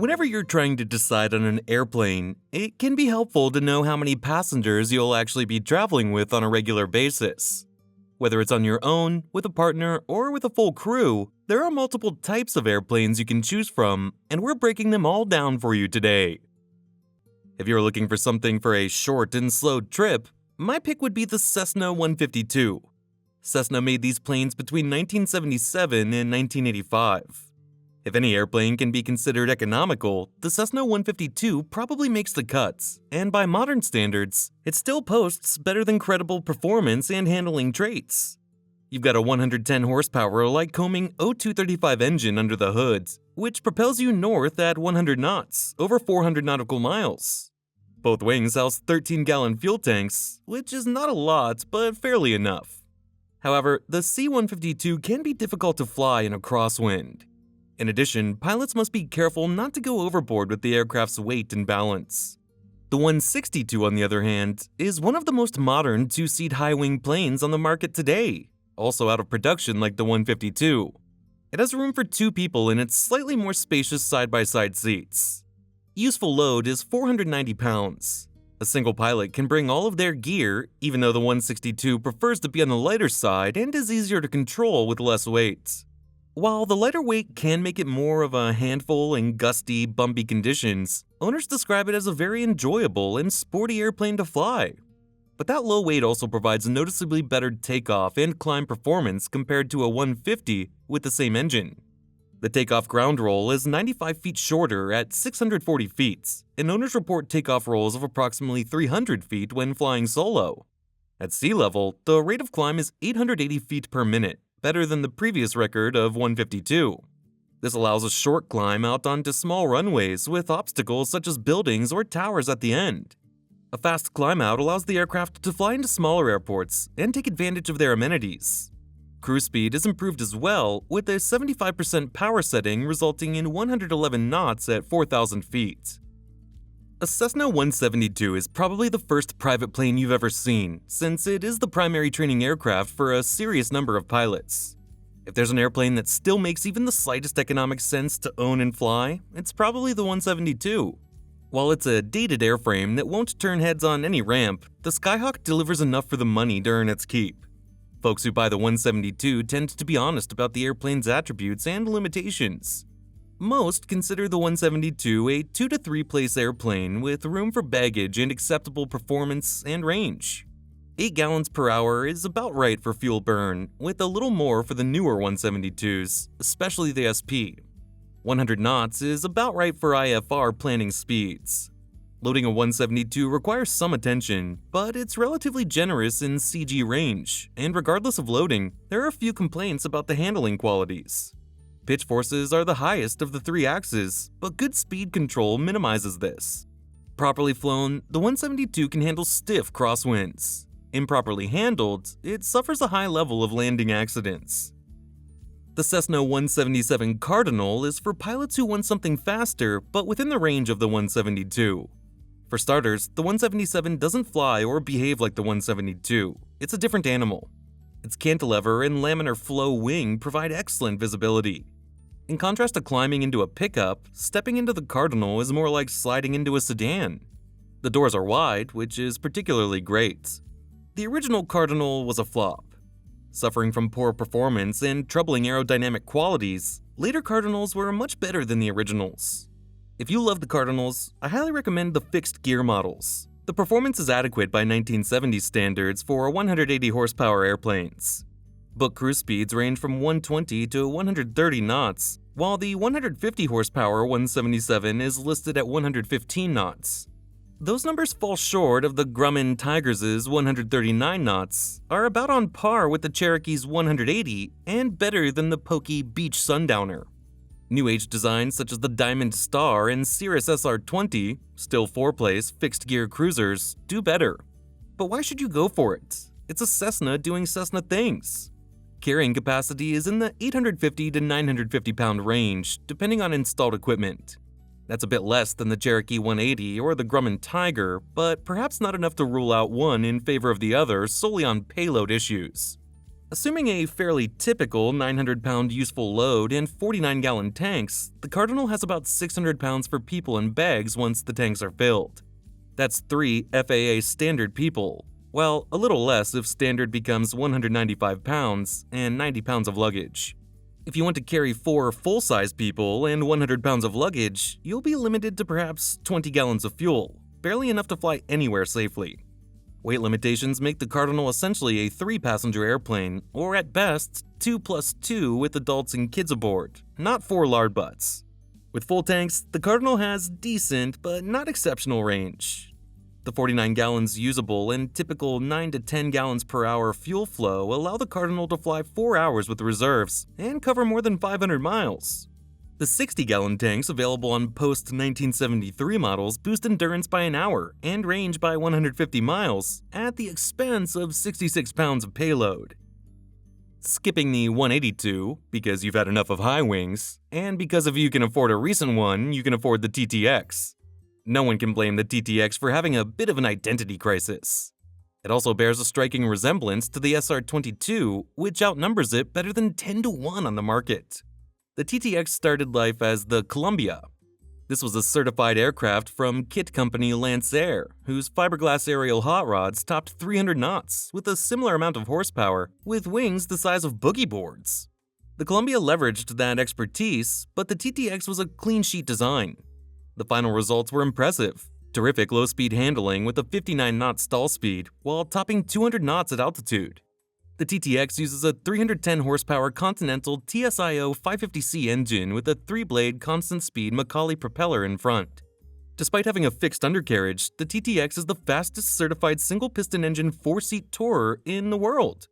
Whenever you're trying to decide on an airplane, it can be helpful to know how many passengers you'll actually be traveling with on a regular basis. Whether it's on your own, with a partner, or with a full crew, there are multiple types of airplanes you can choose from, and we're breaking them all down for you today. If you're looking for something for a short and slow trip, my pick would be the Cessna 152. Cessna made these planes between 1977 and 1985. If any airplane can be considered economical, the Cessna 152 probably makes the cuts, and by modern standards, it still posts better than credible performance and handling traits. You've got a 110 horsepower LYCOMING O235 engine under the hood, which propels you north at 100 knots, over 400 nautical miles. Both wings house 13-gallon fuel tanks, which is not a lot, but fairly enough. However, the C-152 can be difficult to fly in a crosswind. In addition, pilots must be careful not to go overboard with the aircraft's weight and balance. The 162, on the other hand, is one of the most modern two-seat high-wing planes on the market today, also out of production like the 152. It has room for 2 people in its slightly more spacious side-by-side seats. Useful load is 490 pounds. A single pilot can bring all of their gear, even though the 162 prefers to be on the lighter side and is easier to control with less weight. While the lighter weight can make it more of a handful in gusty, bumpy conditions, owners describe it as a very enjoyable and sporty airplane to fly. But that low weight also provides noticeably better takeoff and climb performance compared to a 150 with the same engine. The takeoff ground roll is 95 feet shorter at 640 feet, and owners report takeoff rolls of approximately 300 feet when flying solo. At sea level, the rate of climb is 880 feet per minute, better than the previous record of 152. This allows a short climb out onto small runways with obstacles such as buildings or towers at the end. A fast climb out allows the aircraft to fly into smaller airports and take advantage of their amenities. Cruise speed is improved as well, with a 75% power setting resulting in 111 knots at 4,000 feet. A Cessna 172 is probably the first private plane you've ever seen, since it is the primary training aircraft for a serious number of pilots. If there's an airplane that still makes even the slightest economic sense to own and fly, it's probably the 172. While it's a dated airframe that won't turn heads on any ramp, the Skyhawk delivers enough for the money to earn its keep. Folks who buy the 172 tend to be honest about the airplane's attributes and limitations. Most consider the 172 a 2 to 3 place airplane with room for baggage and acceptable performance and range. 8 gallons per hour is about right for fuel burn, with a little more for the newer 172s, especially the SP. 100 knots is about right for IFR planning speeds. Loading a 172 requires some attention, but it's relatively generous in CG range, and regardless of loading, there are a few complaints about the handling qualities. Pitch forces are the highest of the 3 axes, but good speed control minimizes this. Properly flown, the 172 can handle stiff crosswinds. Improperly handled, it suffers a high level of landing accidents. The Cessna 177 CARDINAL is for pilots who want something faster, but within the range of the 172. For starters, the 177 doesn't fly or behave like the 172. It's a different animal. Its cantilever and laminar flow wing provide excellent visibility. In contrast to climbing into a pickup, stepping into the CARDINAL is more like sliding into a sedan. The doors are wide, which is particularly great. The original CARDINAL was a flop. Suffering from poor performance and troubling aerodynamic qualities, later CARDINALs were much better than the originals. If you love the CARDINALs, I highly recommend the fixed gear models. The performance is adequate by 1970s standards for 180 horsepower airplanes. Book cruise speeds range from 120 to 130 knots, while the 150 horsepower 177 is listed at 115 knots. Those numbers fall short of the Grumman Tigers' 139 knots, are about on par with the Cherokee's 180, and better than the pokey Beech Sundowner. New age designs such as the Diamond Star and CIRRUS SR20, still 4-place, fixed-gear cruisers, do better. But why should you go for it? It's a Cessna doing Cessna things. Carrying capacity is in the 850 to 950 pound range, depending on installed equipment. That's a bit less than the Cherokee 180 or the Grumman Tiger, but perhaps not enough to rule out one in favor of the other solely on payload issues. Assuming a fairly typical 900-pound useful load and 49-gallon tanks, the Cardinal has about 600 pounds for people and bags once the tanks are filled. That's 3 FAA standard people, well, a little less if standard becomes 195 pounds and 90 pounds of luggage. If you want to carry 4 full-size people and 100 pounds of luggage, you'll be limited to perhaps 20 gallons of fuel, barely enough to fly anywhere safely. Weight limitations make the Cardinal essentially a 3-passenger airplane, or at best, 2+2 with adults and kids aboard, not 4 lard butts. With full tanks, the Cardinal has decent but not exceptional range. The 49 gallons usable and typical 9 to 10 gallons per hour fuel flow allow the Cardinal to fly 4 hours with reserves and cover more than 500 miles. The 60-gallon tanks available on post-1973 models boost endurance by an hour and range by 150 miles at the expense of 66 pounds of payload. Skipping the 182, because you've had enough of high wings, and because if you can afford a recent one, you can afford the TTX. No one can blame the TTX for having a bit of an identity crisis. It also bears a striking resemblance to the SR-22, which outnumbers it better than 10 to 1 on the market. The TTX started life as the Columbia. This was a certified aircraft from kit company Lancair, whose fiberglass aerial hot rods topped 300 knots with a similar amount of horsepower, with wings the size of boogie boards. The Columbia leveraged that expertise, but the TTX was a clean sheet design. The final results were impressive. Terrific low-speed handling with a 59-knot stall speed, while topping 200 knots at altitude. The TTX uses a 310-horsepower Continental TSIO 550C engine with a 3-blade constant-speed Macaulay propeller in front. Despite having a fixed undercarriage, the TTX is the fastest certified single-piston engine 4-seat tourer in the world.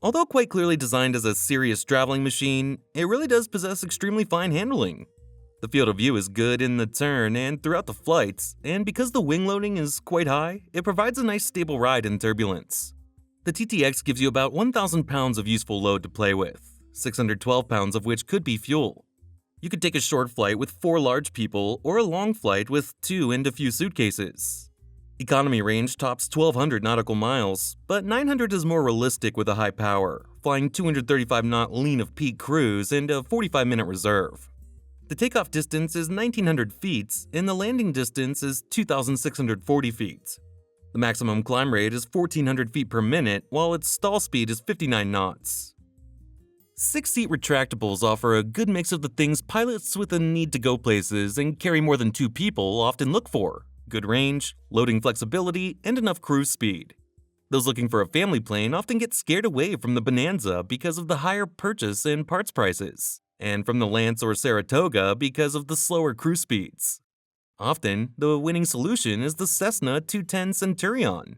Although quite clearly designed as a serious traveling machine, it really does possess extremely fine handling. The field of view is good in the turn and throughout the flights, and because the wing loading is quite high, it provides a nice stable ride in turbulence. The TTX gives you about 1,000 pounds of useful load to play with, 612 pounds of which could be fuel. You could take a short flight with 4 large people or a long flight with 2 and a few suitcases. Economy range tops 1,200 nautical miles, but 900 is more realistic with a high power, flying 235-knot lean of peak cruise and a 45-minute reserve. The takeoff distance is 1,900 feet and the landing distance is 2,640 feet. The maximum climb rate is 1,400 feet per minute, while its stall speed is 59 knots. 6-seat retractables offer a good mix of the things pilots with a need to go places and carry more than 2 people often look for: good range, loading flexibility, and enough cruise speed. Those looking for a family plane often get scared away from the Bonanza because of the higher purchase and parts prices, and from the Lance or Saratoga because of the slower cruise speeds. Often, the winning solution is the Cessna 210 Centurion.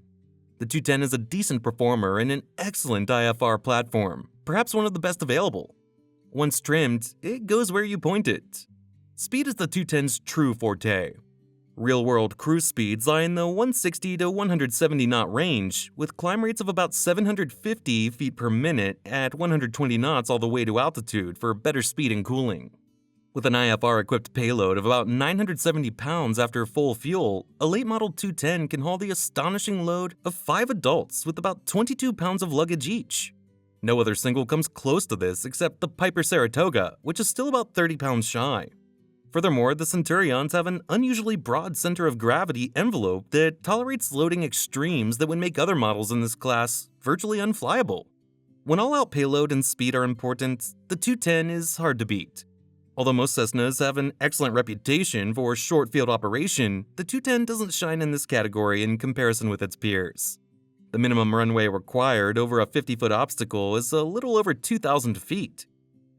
The 210 is a decent performer and an excellent IFR platform, perhaps one of the best available. Once trimmed, it goes where you point it. Speed is the 210's true forte. Real-world cruise speeds lie in the 160 to 170 knot range, with climb rates of about 750 feet per minute at 120 knots all the way to altitude for better speed and cooling. With an IFR-equipped payload of about 970 pounds after full fuel, a late-model 210 can haul the astonishing load of 5 adults with about 22 pounds of luggage each. No other single comes close to this except the Piper Saratoga, which is still about 30 pounds shy. Furthermore, the Centurions have an unusually broad center of gravity envelope that tolerates loading extremes that would make other models in this class virtually unflyable. When all-out payload and speed are important, the 210 is hard to beat. Although most Cessnas have an excellent reputation for short field operation, the 210 doesn't shine in this category in comparison with its peers. The minimum runway required over a 50-foot obstacle is a little over 2,000 feet.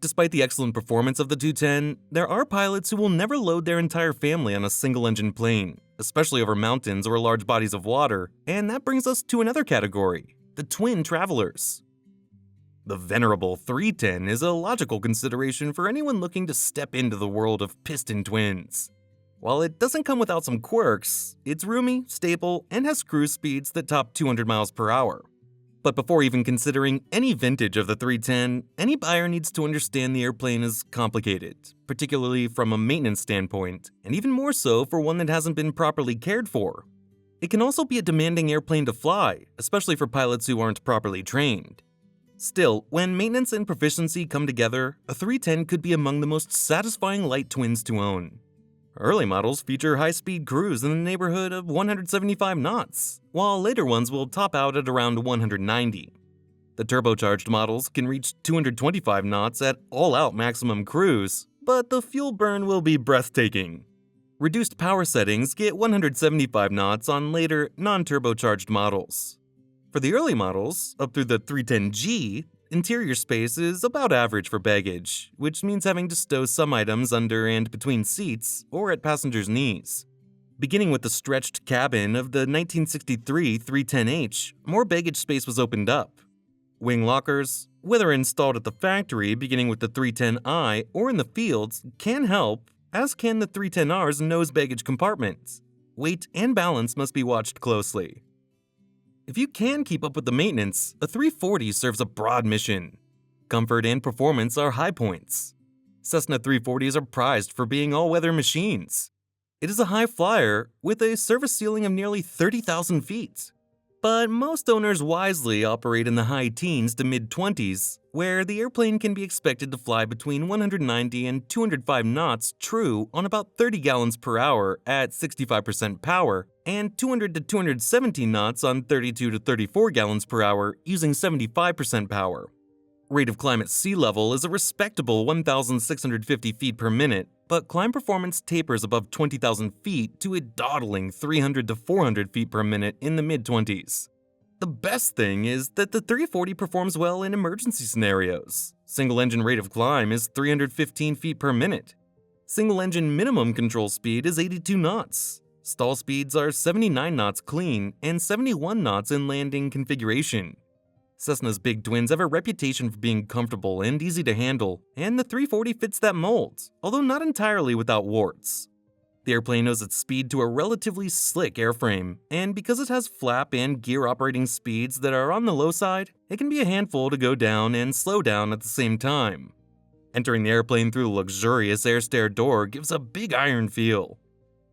Despite the excellent performance of the 210, there are pilots who will never load their entire family on a single-engine plane, especially over mountains or large bodies of water, and that brings us to another category, the twin travelers. The venerable 310 is a logical consideration for anyone looking to step into the world of piston twins. While it doesn't come without some quirks, it's roomy, stable, and has cruise speeds that top 200 miles per hour. But before even considering any vintage of the 310, any buyer needs to understand the airplane is complicated, particularly from a maintenance standpoint, and even more so for one that hasn't been properly cared for. It can also be a demanding airplane to fly, especially for pilots who aren't properly trained. Still, when maintenance and proficiency come together, a 310 could be among the most satisfying light twins to own. Early models feature high-speed cruise in the neighborhood of 175 knots, while later ones will top out at around 190. The turbocharged models can reach 225 knots at all-out maximum cruise, but the fuel burn will be breathtaking. Reduced power settings get 175 knots on later, non-turbocharged models. For the early models, up through the 310G, interior space is about average for baggage, which means having to stow some items under and between seats or at passengers' knees. Beginning with the stretched cabin of the 1963 310H, more baggage space was opened up. Wing lockers, whether installed at the factory beginning with the 310I or in the fields, can help, as can the 310R's nose baggage compartments. Weight and balance must be watched closely. If you can keep up with the maintenance, a 340 serves a broad mission. Comfort and performance are high points. Cessna 340s are prized for being all-weather machines. It is a high flyer with a service ceiling of nearly 30,000 feet. But most owners wisely operate in the high teens to mid-20s, where the airplane can be expected to fly between 190 and 205 knots true on about 30 gallons per hour at 65% power, and 200 to 217 knots on 32 to 34 gallons per hour using 75% power. Rate of climb at sea level is a respectable 1,650 feet per minute, but climb performance tapers above 20,000 feet to a dawdling 300 to 400 feet per minute in the mid-20s. The best thing is that the 340 performs well in emergency scenarios. Single-engine rate of climb is 315 feet per minute. Single-engine minimum control speed is 82 knots. Stall speeds are 79 knots clean and 71 knots in landing configuration. Cessna's big twins have a reputation for being comfortable and easy to handle, and the 340 fits that mold, although not entirely without warts. The airplane owes its speed to a relatively slick airframe, and because it has flap and gear operating speeds that are on the low side, it can be a handful to go down and slow down at the same time. Entering the airplane through the luxurious air stair door gives a big iron feel.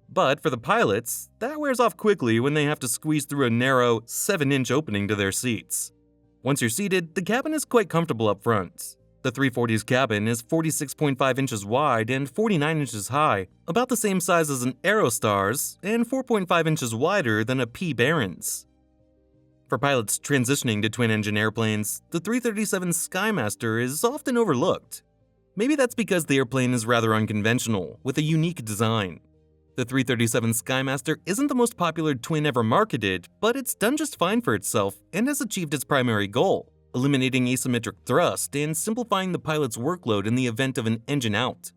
But for the pilots, that wears off quickly when they have to squeeze through a narrow 7-inch opening to their seats. Once you're seated, the cabin is quite comfortable up front. The 340's cabin is 46.5 inches wide and 49 inches high, about the same size as an Aerostar's, and 4.5 inches wider than a P. Barron's. For pilots transitioning to twin-engine airplanes, the 337 SKYMASTER is often overlooked. Maybe that's because the airplane is rather unconventional, with a unique design. The 337 SKYMASTER isn't the most popular twin ever marketed, but it's done just fine for itself and has achieved its primary goal, eliminating asymmetric thrust and simplifying the pilot's workload in the event of an engine out.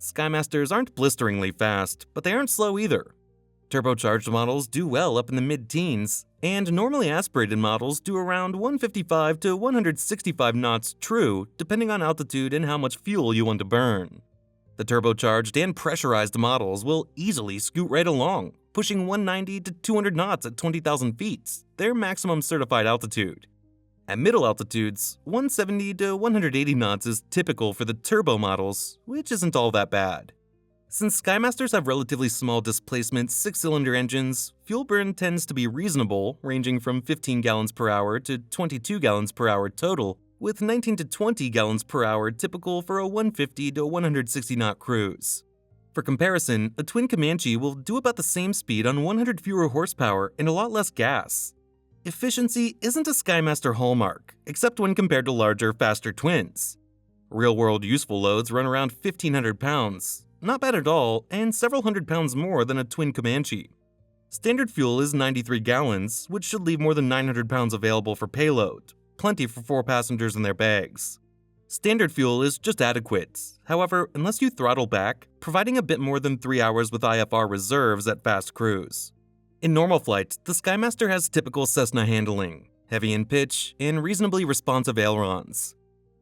SKYMASTERs aren't blisteringly fast, but they aren't slow either. Turbocharged models do well up in the mid-teens, and normally aspirated models do around 155 to 165 knots true, depending on altitude and how much fuel you want to burn. The turbocharged and pressurized models will easily scoot right along, pushing 190 to 200 knots at 20,000 feet, their maximum certified altitude. At middle altitudes, 170 to 180 knots is typical for the turbo models, which isn't all that bad. Since SKYMASTERs have relatively small displacement 6-cylinder engines, fuel burn tends to be reasonable, ranging from 15 gallons per hour to 22 gallons per hour total, with 19 to 20 gallons per hour typical for a 150 to 160 knot cruise. For comparison, a twin Comanche will do about the same speed on 100 fewer horsepower and a lot less gas. Efficiency isn't a SKYMASTER hallmark, except when compared to larger, faster twins. Real-world useful loads run around 1,500 pounds, not bad at all, and several hundred pounds more than a twin Comanche. Standard fuel is 93 gallons, which should leave more than 900 pounds available for payload, plenty for 4 passengers and their bags. Standard fuel is just adequate, however, unless you throttle back, providing a bit more than 3 hours with IFR reserves at fast cruise. In normal flight, the SKYMASTER has typical Cessna handling, heavy in pitch, and reasonably responsive ailerons.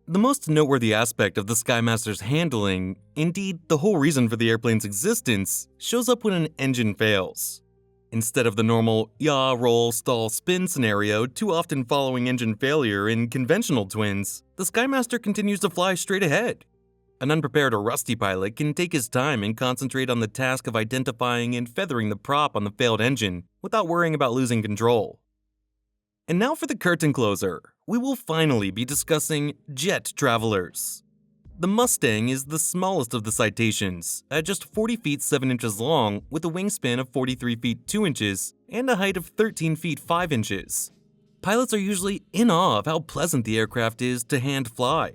The most noteworthy aspect of the SKYMASTER's handling, indeed the whole reason for the airplane's existence, shows up when an engine fails. Instead of the normal yaw, roll, stall, spin scenario too often following engine failure in conventional twins, the SKYMASTER continues to fly straight ahead. An unprepared or rusty pilot can take his time and concentrate on the task of identifying and feathering the prop on the failed engine without worrying about losing control. And now for the curtain closer, we will finally be discussing jet travelers. The Mustang is the smallest of the citations, at just 40 feet 7 inches long with a wingspan of 43 feet 2 inches and a height of 13 feet 5 inches. Pilots are usually in awe of how pleasant the aircraft is to hand fly.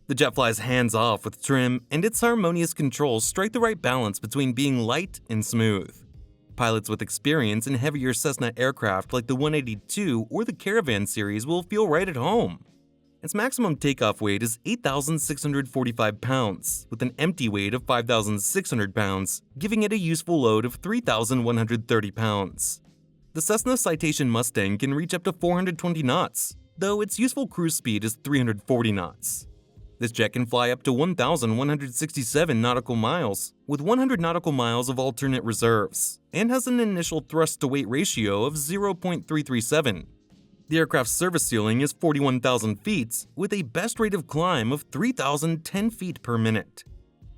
The jet flies hands off with trim, and its harmonious controls strike the right balance between being light and smooth. Pilots with experience in heavier Cessna aircraft like the 182 or the Caravan series will feel right at home. Its maximum takeoff weight is 8,645 pounds, with an empty weight of 5,600 pounds, giving it a useful load of 3,130 pounds. The Cessna Citation Mustang can reach up to 420 knots, though its useful cruise speed is 340 knots. This jet can fly up to 1,167 nautical miles, with 100 nautical miles of alternate reserves, and has an initial thrust-to-weight ratio of 0.337. The aircraft's service ceiling is 41,000 feet, with a best rate of climb of 3,010 feet per minute.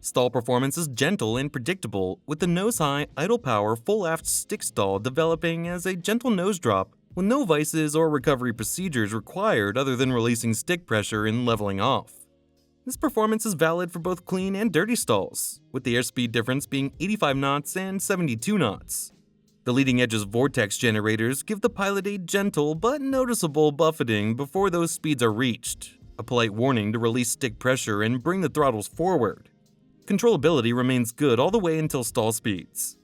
Stall performance is gentle and predictable, with the nose-high, idle-power, full-aft stick stall developing as a gentle nose drop, with no vices or recovery procedures required other than releasing stick pressure and leveling off. This performance is valid for both clean and dirty stalls, with the airspeed difference being 85 knots and 72 knots. The leading edge's vortex generators give the pilot a gentle but noticeable buffeting before those speeds are reached, a polite warning to release stick pressure and bring the throttles forward. Controllability remains good all the way until stall speeds.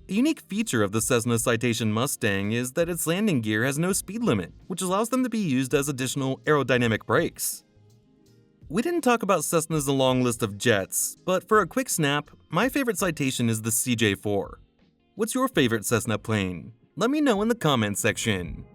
A unique feature of the Cessna Citation Mustang is that its landing gear has no speed limit, which allows them to be used as additional aerodynamic brakes. We didn't talk about Cessna's long list of jets, but for a quick snap, my favorite citation is the CJ-4. What's your favorite Cessna plane? Let me know in the comments section.